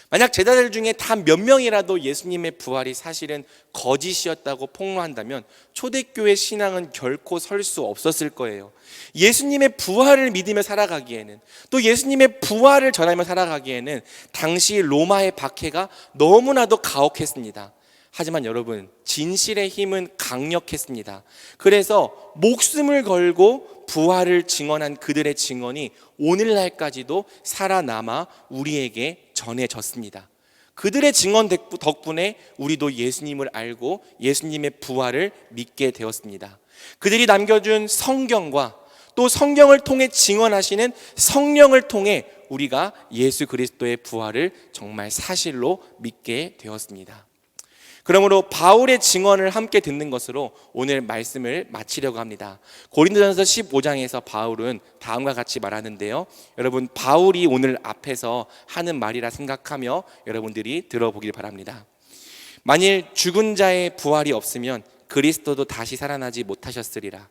A: 만약 제자들 중에 단 몇 명이라도 예수님의 부활이 사실은 거짓이었다고 폭로한다면 초대교회 신앙은 결코 설 수 없었을 거예요. 예수님의 부활을 믿으며 살아가기에는, 또 예수님의 부활을 전하며 살아가기에는 당시 로마의 박해가 너무나도 가혹했습니다. 하지만 여러분, 진실의 힘은 강력했습니다. 그래서 목숨을 걸고 부활을 증언한 그들의 증언이 오늘날까지도 살아남아 우리에게 전해졌습니다. 그들의 증언 덕분에 우리도 예수님을 알고 예수님의 부활을 믿게 되었습니다. 그들이 남겨준 성경과 또 성경을 통해 증언하시는 성령을 통해 우리가 예수 그리스도의 부활을 정말 사실로 믿게 되었습니다. 그러므로 바울의 증언을 함께 듣는 것으로 오늘 말씀을 마치려고 합니다. 고린도전서 15장에서 바울은 다음과 같이 말하는데요, 여러분, 바울이 오늘 앞에서 하는 말이라 생각하며 여러분들이 들어보길 바랍니다. 만일 죽은 자의 부활이 없으면 그리스도도 다시 살아나지 못하셨으리라.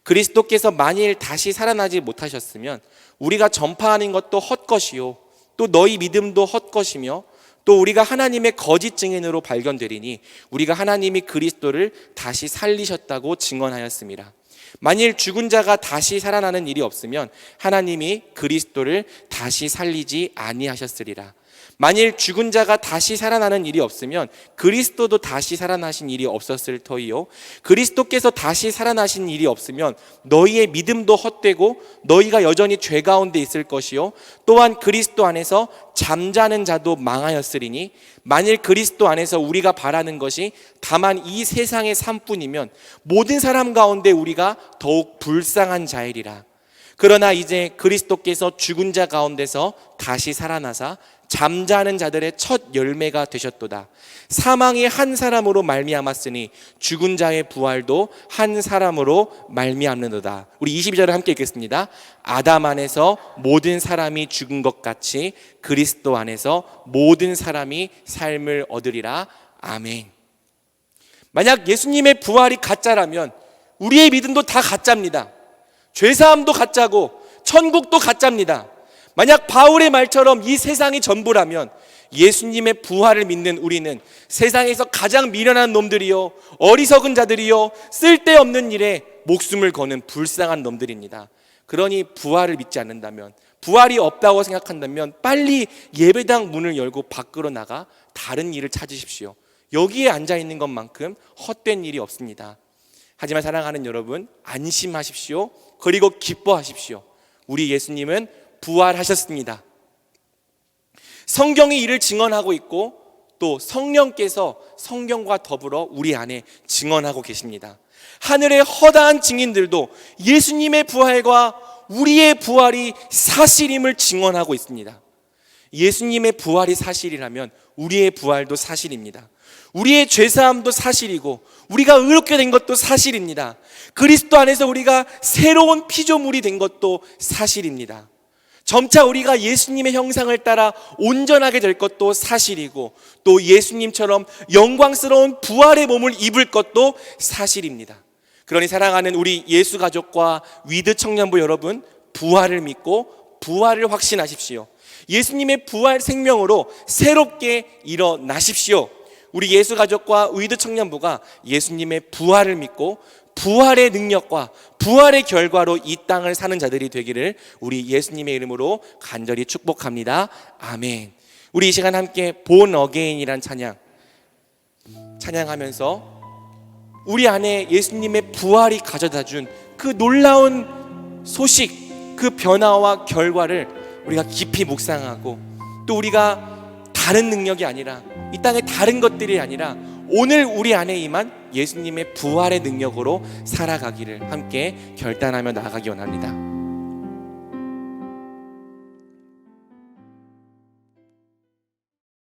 A: 그리스도께서 만일 다시 살아나지 못하셨으면 우리가 전파하는 것도 헛것이요 또 너희 믿음도 헛것이며 또 우리가 하나님의 거짓 증인으로 발견되리니 우리가 하나님이 그리스도를 다시 살리셨다고 증언하였습니다. 만일 죽은 자가 다시 살아나는 일이 없으면 하나님이 그리스도를 다시 살리지 아니하셨으리라. 만일 죽은 자가 다시 살아나는 일이 없으면 그리스도도 다시 살아나신 일이 없었을 터이요 그리스도께서 다시 살아나신 일이 없으면 너희의 믿음도 헛되고 너희가 여전히 죄 가운데 있을 것이요 또한 그리스도 안에서 잠자는 자도 망하였으리니 만일 그리스도 안에서 우리가 바라는 것이 다만 이 세상의 삶뿐이면 모든 사람 가운데 우리가 더욱 불쌍한 자이리라. 그러나 이제 그리스도께서 죽은 자 가운데서 다시 살아나사 잠자는 자들의 첫 열매가 되셨도다. 사망이 한 사람으로 말미암았으니 죽은 자의 부활도 한 사람으로 말미암는도다. 우리 22절을 함께 읽겠습니다. 아담 안에서 모든 사람이 죽은 것 같이 그리스도 안에서 모든 사람이 삶을 얻으리라. 아멘. 만약 예수님의 부활이 가짜라면 우리의 믿음도 다 가짜입니다. 죄사함도 가짜고 천국도 가짜입니다. 만약 바울의 말처럼 이 세상이 전부라면 예수님의 부활을 믿는 우리는 세상에서 가장 미련한 놈들이요 어리석은 자들이요 쓸데없는 일에 목숨을 거는 불쌍한 놈들입니다. 그러니 부활을 믿지 않는다면, 부활이 없다고 생각한다면 빨리 예배당 문을 열고 밖으로 나가 다른 일을 찾으십시오. 여기에 앉아 있는 것만큼 헛된 일이 없습니다. 하지만 사랑하는 여러분, 안심하십시오. 그리고 기뻐하십시오. 우리 예수님은 부활하셨습니다. 성경이 이를 증언하고 있고 또 성령께서 성경과 더불어 우리 안에 증언하고 계십니다. 하늘의 허다한 증인들도 예수님의 부활과 우리의 부활이 사실임을 증언하고 있습니다. 예수님의 부활이 사실이라면 우리의 부활도 사실입니다. 우리의 죄사함도 사실이고 우리가 의롭게 된 것도 사실입니다. 그리스도 안에서 우리가 새로운 피조물이 된 것도 사실입니다. 점차 우리가 예수님의 형상을 따라 온전하게 될 것도 사실이고 또 예수님처럼 영광스러운 부활의 몸을 입을 것도 사실입니다. 그러니 사랑하는 우리 예수 가족과 위드 청년부 여러분, 부활을 믿고 부활을 확신하십시오. 예수님의 부활 생명으로 새롭게 일어나십시오. 우리 예수 가족과 위드 청년부가 예수님의 부활을 믿고 부활의 능력과 부활의 결과로 이 땅을 사는 자들이 되기를 우리 예수님의 이름으로 간절히 축복합니다. 아멘. 우리 이 시간 함께 본 어게인이란 찬양하면서 우리 안에 예수님의 부활이 가져다준 그 놀라운 소식, 그 변화와 결과를 우리가 깊이 묵상하고 또 우리가 다른 능력이 아니라 이 땅의 다른 것들이 아니라 오늘 우리 안에 임한 예수님의 부활의 능력으로 살아가기를 함께 결단하며 나아가기 원합니다.